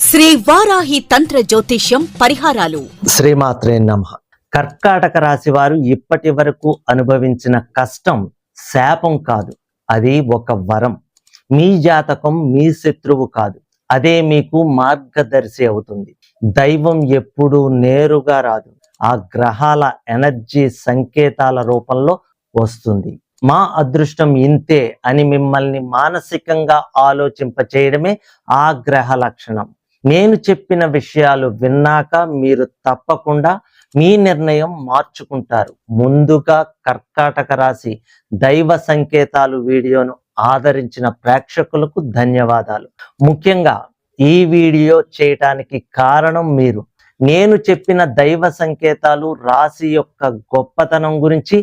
శ్రీ వారాహి తంత్ర జ్యోతిష్యం పరిహారాలు. శ్రీమాత్రే నమః. కర్కాటక రాశి వారు ఇప్పటి వరకు అనుభవించిన కష్టం శాపం కాదు, అది ఒక వరం. మీ జాతకం మీ శత్రువు కాదు, అదే మీకు మార్గదర్శి అవుతుంది. దైవం ఎప్పుడూ నేరుగా రాదు, ఆ గ్రహాల ఎనర్జీ సంకేతాల రూపంలో వస్తుంది. మా అదృష్టం ఇంతే అని మిమ్మల్ని మానసికంగా ఆలోచింపచేయడమే ఆ గ్రహ లక్షణం. నేను చెప్పిన విషయాలు విన్నాక మీరు తప్పకుండా మీ నిర్ణయం మార్చుకుంటారు. ముందుగా కర్కాటక రాశి దైవ సంకేతాలు వీడియోను ఆదరించిన ప్రేక్షకులకు ధన్యవాదాలు. ముఖ్యంగా ఈ వీడియో చేయటానికి కారణం మీరు. నేను చెప్పిన దైవ సంకేతాలు, రాశి యొక్క గొప్పతనం గురించి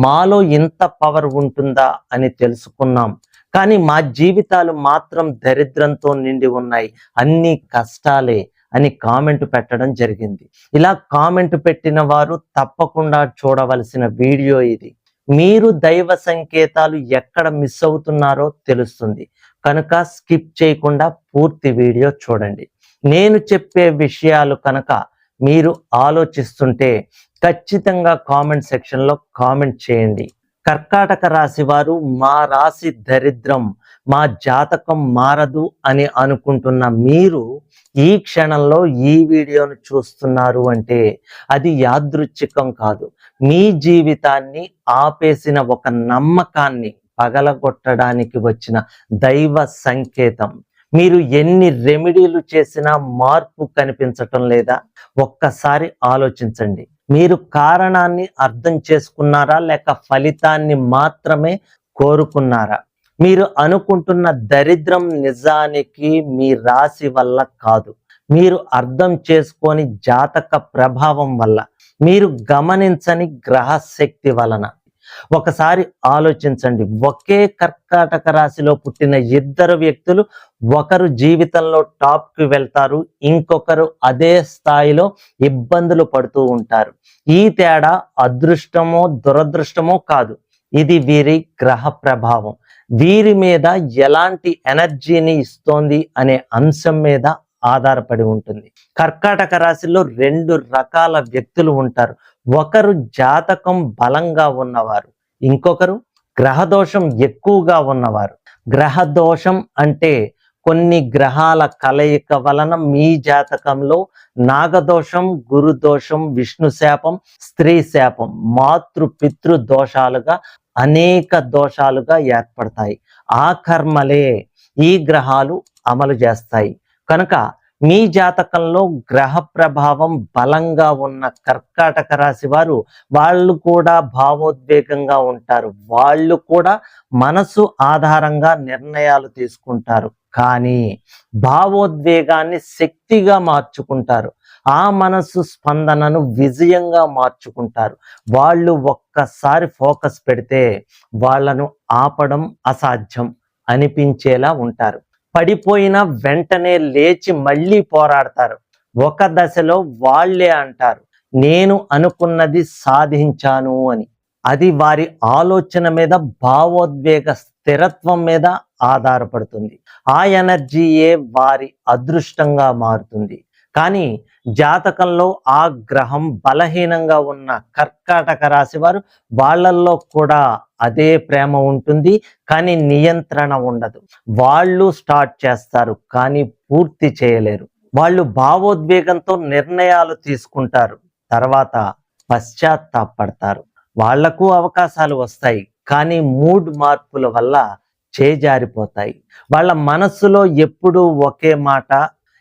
మాలో ఇంత పవర్ ఉంటుందా అని తెలుసుకున్నాం. కానీ మా జీవితాలు మాత్రం దరిద్రంతో నిండి ఉన్నాయి, అన్ని కష్టాలే అని కామెంట్ పెట్టడం జరిగింది. ఇలా కామెంట్ పెట్టిన వారు తప్పకుండా చూడవలసిన వీడియో ఇది. మీరు దైవ సంకేతాలు ఎక్కడ మిస్ అవుతున్నారో తెలుస్తుంది కనుక స్కిప్ చేయకుండా పూర్తి వీడియో చూడండి. నేను చెప్పే విషయాలు కనుక మీరు ఆలోచిస్తుంటే ఖచ్చితంగా కామెంట్ సెక్షన్లో కామెంట్ చేయండి. కర్కాటక రాశి వారు మా రాశి దరిద్రం, మా జాతకం మారదు అని అనుకుంటున్న మీరు ఈ క్షణంలో ఈ వీడియోను చూస్తున్నారు అంటే అది యాదృచ్ఛికం కాదు. మీ జీవితాన్ని ఆపేసిన ఒక నమ్మకాన్ని పగలగొట్టడానికి వచ్చిన దైవ సంకేతం. మీరు ఎన్ని రెమెడీలు చేసినా మార్పు కనిపించటం లేదా? ఒక్కసారి ఆలోచించండి. మీరు కారణాన్ని అర్థం చేసుకున్నారా లేక ఫలితాన్ని మాత్రమే కోరుకున్నారా? మీరు అనుకుంటున్న దరిద్రం నిజానికి మీ రాశి వల్ల కాదు, మీరు అర్థం చేసుకొని జాతక ప్రభావం వల్ల, మీరు గమనించని గ్రహ శక్తి వలన. ఒకసారి ఆలోచించండి. ఒకే కర్కాటక రాశిలో పుట్టిన ఇద్దరు వ్యక్తులు, ఒకరు జీవితంలో టాప్కి వెళ్తారు, ఇంకొకరు అదే స్థాయిలో ఇబ్బందులు పడుతూ ఉంటారు. ఈ తేడా అదృష్టమో దురదృష్టమో కాదు, ఇది వీరి గ్రహ ప్రభావం. వీరి మీద ఎలాంటి ఎనర్జీని ఇస్తోంది అనే అంశం మీద ఆధారపడి ఉంటుంది. కర్కాటక రాశిలో రెండు రకాల వ్యక్తులు ఉంటారు. ఒకరు జాతకం బలంగా ఉన్నవారు, ఇంకొకరు గ్రహదోషం ఎక్కువగా ఉన్నవారు. గ్రహదోషం అంటే కొన్ని గ్రహాల కలయిక వలన మీ జాతకంలో నాగదోషం, గురుదోషం, విష్ణు శాపం, స్త్రీ శాపం, మాతృ పితృ దోషాలుగా అనేక దోషాలుగా ఏర్పడతాయి. ఆ కర్మలే ఈ గ్రహాలు అమలు చేస్తాయి. కనుక మీ జాతకంలో గ్రహ ప్రభావం బలంగా ఉన్న కర్కాటక రాశి వారు, వాళ్ళు కూడా భావోద్వేగంగా ఉంటారు, వాళ్ళు కూడా మనసు ఆధారంగా నిర్ణయాలు తీసుకుంటారు. కానీ భావోద్వేగాన్ని శక్తిగా మార్చుకుంటారు, ఆ మనసు స్పందనను విజయంగా మార్చుకుంటారు. వాళ్ళు ఒక్కసారి ఫోకస్ పెడితే వాళ్ళను ఆపడం అసాధ్యం అనిపించేలా ఉంటారు. పడిపోయిన వెంటనే లేచి మళ్ళీ పోరాడతారు. ఒక దశలో వాళ్ళే అంటారు, నేను అనుకున్నది సాధించాను అని. అది వారి ఆలోచన మీద, భావోద్వేగ స్థిరత్వం మీద ఆధారపడుతుంది. ఆ ఎనర్జీయే వారి అదృష్టంగా మారుతుంది. కానీ జాతకంలో ఆ గ్రహం బలహీనంగా ఉన్న కర్కాటక రాశి వారు, వాళ్ళల్లో కూడా అదే ప్రేమ ఉంటుంది కానీ నియంత్రణ ఉండదు. వాళ్ళు స్టార్ట్ చేస్తారు కానీ పూర్తి చేయలేరు. వాళ్ళు భావోద్వేగంతో నిర్ణయాలు తీసుకుంటారు, తర్వాత పశ్చాత్తాపడతారు. వాళ్లకు అవకాశాలు వస్తాయి కానీ మూడ్ మార్పుల వల్ల చేజారిపోతాయి. వాళ్ళ మనస్సులో ఎప్పుడూ ఒకే మాట,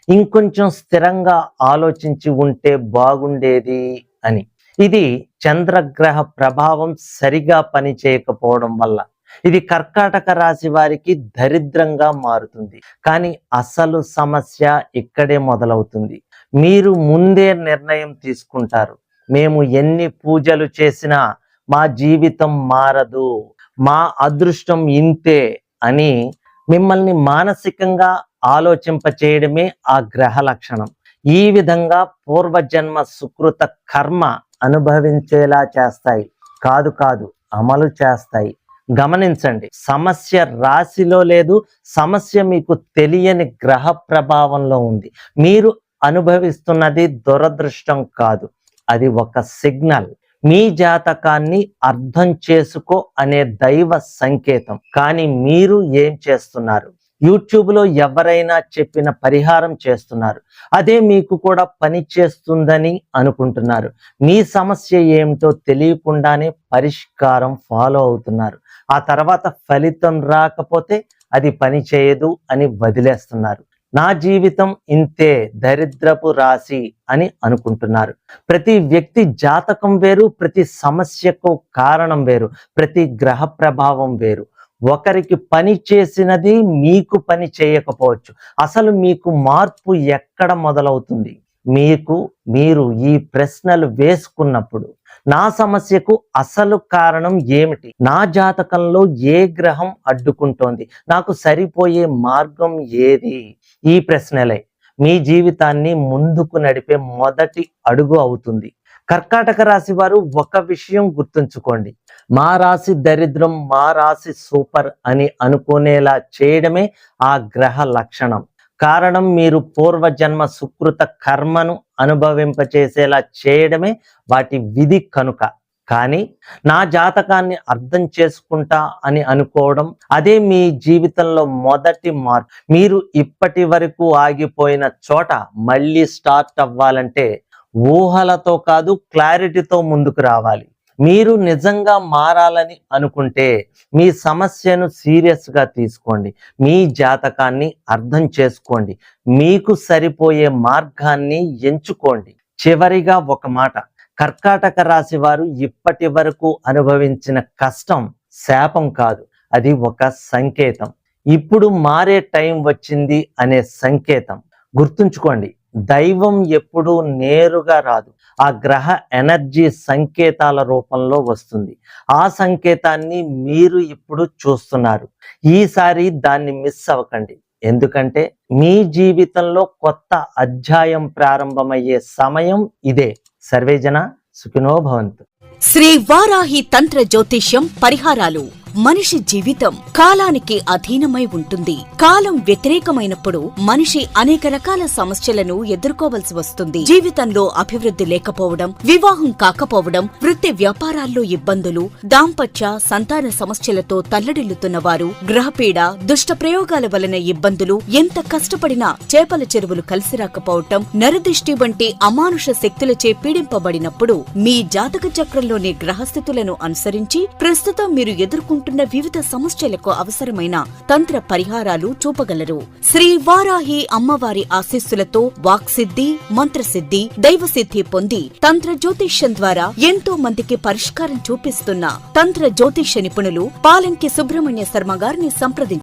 ఇంకొంచెం స్థిరంగా ఆలోచించి ఉంటే బాగుండేది అని. ఇది చంద్రగ్రహ ప్రభావం సరిగా పని చేయకపోవడం వల్ల. ఇది కర్కాటక రాశి వారికి దరిద్రంగా మారుతుంది. కానీ అసలు సమస్య ఇక్కడే మొదలవుతుంది. మీరు ముందే నిర్ణయం తీసుకుంటారు, మేము ఎన్ని పూజలు చేసినా మా జీవితం మారదు, మా అదృష్టం ఇంతే అని మిమ్మల్ని మానసికంగా ఆలోచింపచేయడమే ఆ గ్రహ లక్షణం. ఈ విధంగా పూర్వజన్మ సుకృత కర్మ అనుభవించేలా చేస్తాయి, కాదు అమలు చేస్తాయి. గమనించండి, సమస్య రాశిలో లేదు, సమస్య మీకు తెలియని గ్రహ ప్రభావంలో ఉంది. మీరు అనుభవిస్తున్నది దురదృష్టం కాదు, అది ఒక సిగ్నల్. మీ జాతకాన్ని అర్థం చేసుకో అనే దైవ సంకేతం. కానీ మీరు ఏం చేస్తున్నారు? యూట్యూబ్లో ఎవరైనా చెప్పిన పరిహారం చేస్తున్నారు, అదే మీకు కూడా పని చేస్తుందని అనుకుంటున్నారు. మీ సమస్య ఏమిటో తెలియకుండానే పరిష్కారం ఫాలో అవుతున్నారు. ఆ తర్వాత ఫలితం రాకపోతే అది పని చేయదు అని వదిలేస్తున్నారు. నా జీవితం ఇంతే, దరిద్రపు రాశి అని అనుకుంటున్నారు. ప్రతి వ్యక్తి జాతకం వేరు, ప్రతి సమస్యకు కారణం వేరు, ప్రతి గ్రహ ప్రభావం వేరు. ఒకరికి పని చేసినది మీకు పని చేయకపోవచ్చు. అసలు మీకు మార్పు ఎక్కడ మొదలవుతుంది? మీరు ఈ ప్రశ్నలు వేసుకున్నప్పుడు, నా సమస్యకు అసలు కారణం ఏమిటి? నా జాతకంలో ఏ గ్రహం అడ్డుకుంటోంది? నాకు సరిపోయే మార్గం ఏది? ఈ ప్రశ్నలే మీ జీవితాన్ని ముందుకు నడిపే మొదటి అడుగు అవుతుంది. కర్కాటక రాశి వారు ఒక విషయం గుర్తుంచుకోండి, మా రాశి దరిద్రం, మా రాశి సూపర్ అని అనుకునేలా చేయడమే ఆ గ్రహ లక్షణం. కారణం, మీరు పూర్వజన్మ సుకృత కర్మను అనుభవింపచేసేలా చేయడమే వాటి విధి కనుక. కానీ నా జాతకాన్ని అర్థం చేసుకుంటా అని అనుకోవడం, అదే మీ జీవితంలో మొదటి మార్పు. మీరు ఇప్పటి వరకు ఆగిపోయిన చోట మళ్ళీ స్టార్ట్ అవ్వాలంటే ఊహలతో కాదు, క్లారిటీతో ముందుకు రావాలి. మీరు నిజంగా మారాలని అనుకుంటే మీ సమస్యను సీరియస్గా తీసుకోండి, మీ జాతకాన్ని అర్థం చేసుకోండి, మీకు సరిపోయే మార్గాన్ని ఎంచుకోండి. చివరిగా ఒక మాట, కర్కాటక రాశి వారు ఇప్పటి వరకు అనుభవించిన కష్టం శాపం కాదు, అది ఒక సంకేతం. ఇప్పుడు మారే టైం వచ్చింది అనే సంకేతం. గుర్తుంచుకోండి, దైవం ఎప్పుడూ నేరుగా రాదు, ఆ గ్రహ ఎనర్జీ సంకేతాల రూపంలో వస్తుంది. ఆ సంకేతాన్ని మీరు ఇప్పుడు చూస్తున్నారు. ఈసారి దాన్ని మిస్ అవ్వకండి, ఎందుకంటే మీ జీవితంలో కొత్త అధ్యాయం ప్రారంభమయ్యే సమయం ఇదే. సర్వేజన సుఖినో భవంతు. శ్రీ వారాహి తంత్ర జ్యోతిష్యం పరిహారాలు. మనిషి జీవితం కాలానికి అధీనమై ఉంటుంది. కాలం వ్యతిరేకమైనప్పుడు మనిషి అనేక రకాల సమస్యలను ఎదుర్కోవలసి వస్తుంది. జీవితంలో అభివృద్ధి లేకపోవడం, వివాహం కాకపోవడం, వృత్తి వ్యాపారాల్లో ఇబ్బందులు, దాంపత్య సంతాన సమస్యలతో తల్లడిల్లుతున్న వారు, గ్రహపీడ, దుష్ట ప్రయోగాల వలన ఇబ్బందులు, ఎంత కష్టపడినా చేపల చెరువులు కలిసి రాకపోవటం, నరదిష్టి వంటి అమానుష శక్తులచే పీడింపబడినప్పుడు మీ జాతక చక్రంలోని గ్రహస్థితులను అనుసరించి ప్రస్తుతం మీరు ఎదుర్కొంటున్న వివిధ సమస్యలకు అవసరమైన తంత్ర పరిహారాలు చూపగలరు. శ్రీ వారాహి అమ్మవారి ఆశీస్సులతో వాక్సిద్ధి, మంత్రసిద్ధి, దైవసిద్ధి పొంది తంత్ర జ్యోతిష్యం ద్వారా ఎంతో మందికి పరిష్కారం చూపిస్తున్న తంత్ర జ్యోతిష్య నిపుణులు పాలంకి సుబ్రహ్మణ్య శర్మ గారిని సంప్రదించారు.